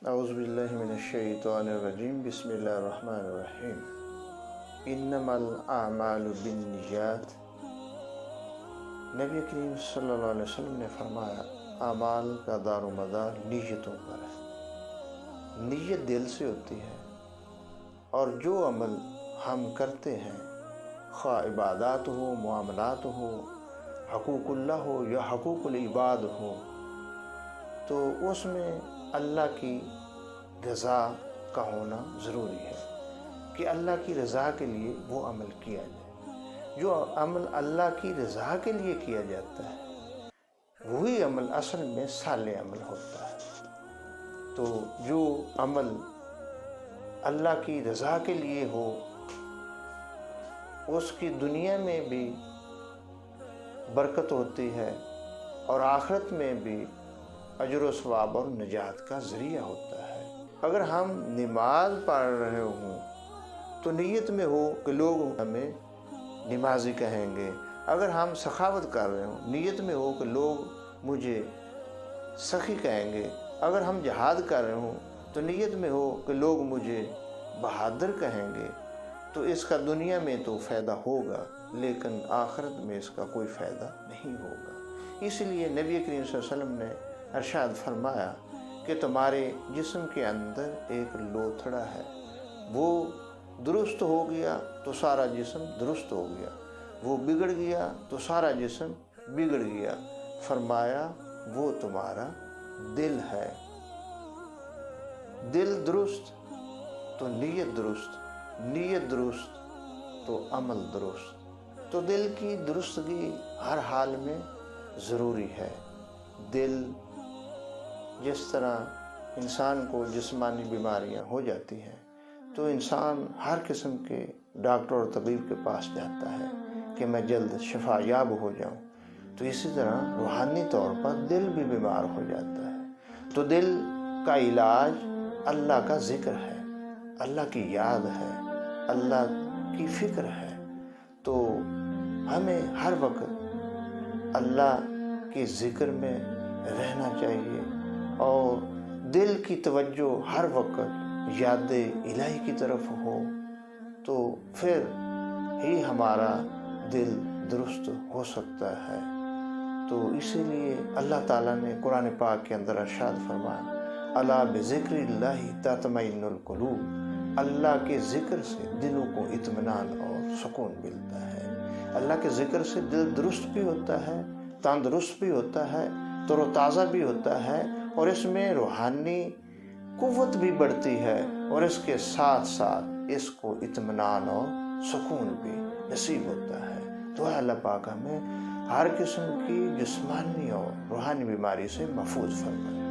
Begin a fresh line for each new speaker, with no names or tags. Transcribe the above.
اعوذ باللہ من الشیطان الرجیم بسم اللہ الرحمن الرحیم انما الاعمال بالنیات۔ نبی کریم صلی اللہ علیہ وسلم نے فرمایا اعمال کا دار و مدار نیتوں پر ہے۔ نیت دل سے ہوتی ہے، اور جو عمل ہم کرتے ہیں، خواہ عبادات ہو، معاملات ہو، حقوق اللہ ہو یا حقوق العباد ہو، تو اس میں اللہ کی رضا کا ہونا ضروری ہے کہ اللہ کی رضا کے لیے وہ عمل کیا جائے۔ جو عمل اللہ کی رضا کے لیے کیا جاتا ہے وہی عمل اصل میں صالح عمل ہوتا ہے۔ تو جو عمل اللہ کی رضا کے لیے ہو اس کی دنیا میں بھی برکت ہوتی ہے اور آخرت میں بھی اجر و ثواب اور نجات کا ذریعہ ہوتا ہے۔ اگر ہم نماز پڑھ رہے ہوں تو نیت میں ہو کہ لوگ ہمیں نمازی کہیں گے۔ اگر ہم سخاوت کر رہے ہوں، نیت میں ہو کہ لوگ مجھے سخی کہیں گے۔ اگر ہم جہاد کر رہے ہوں تو نیت میں ہو کہ لوگ مجھے بہادر کہیں گے، تو اس کا دنیا میں تو فائدہ ہوگا لیکن آخرت میں اس کا کوئی فائدہ نہیں ہوگا۔ اس لیے نبی کریم صلی اللہ علیہ وسلم نے ارشاد فرمایا کہ تمہارے جسم کے اندر ایک لوتھڑا ہے، وہ درست ہو گیا تو سارا جسم درست ہو گیا، وہ بگڑ گیا تو سارا جسم بگڑ گیا۔ فرمایا وہ تمہارا دل ہے۔ دل درست تو نیت درست، نیت درست تو عمل درست۔ تو دل کی درستگی ہر حال میں ضروری ہے۔ دل جس طرح انسان کو جسمانی بیماریاں ہو جاتی ہیں تو انسان ہر قسم کے ڈاکٹر اور طبیب کے پاس جاتا ہے کہ میں جلد شفا یاب ہو جاؤں، تو اسی طرح روحانی طور پر دل بھی بیمار ہو جاتا ہے۔ تو دل کا علاج اللہ کا ذکر ہے، اللہ کی یاد ہے، اللہ کی فکر ہے۔ تو ہمیں ہر وقت اللہ کے ذکر میں رہنا چاہیے اور دل کی توجہ ہر وقت یاد الہی کی طرف ہو، تو پھر ہی ہمارا دل درست ہو سکتا ہے۔ تو اسی لیے اللہ تعالیٰ نے قرآن پاک کے اندر ارشاد فرمایا الا بذکر اللہ تطمئن القلوب۔ اللہ کے ذکر سے دلوں کو اطمینان اور سکون ملتا ہے۔ اللہ کے ذکر سے دل درست بھی ہوتا ہے، تندرست بھی ہوتا ہے، تر و تازہ بھی ہوتا ہے، اور اس میں روحانی قوت بھی بڑھتی ہے، اور اس کے ساتھ ساتھ اس کو اطمینان اور سکون بھی نصیب ہوتا ہے۔ تو اللہ پاک ہمیں ہر قسم کی جسمانی اور روحانی بیماری سے محفوظ فرمائے۔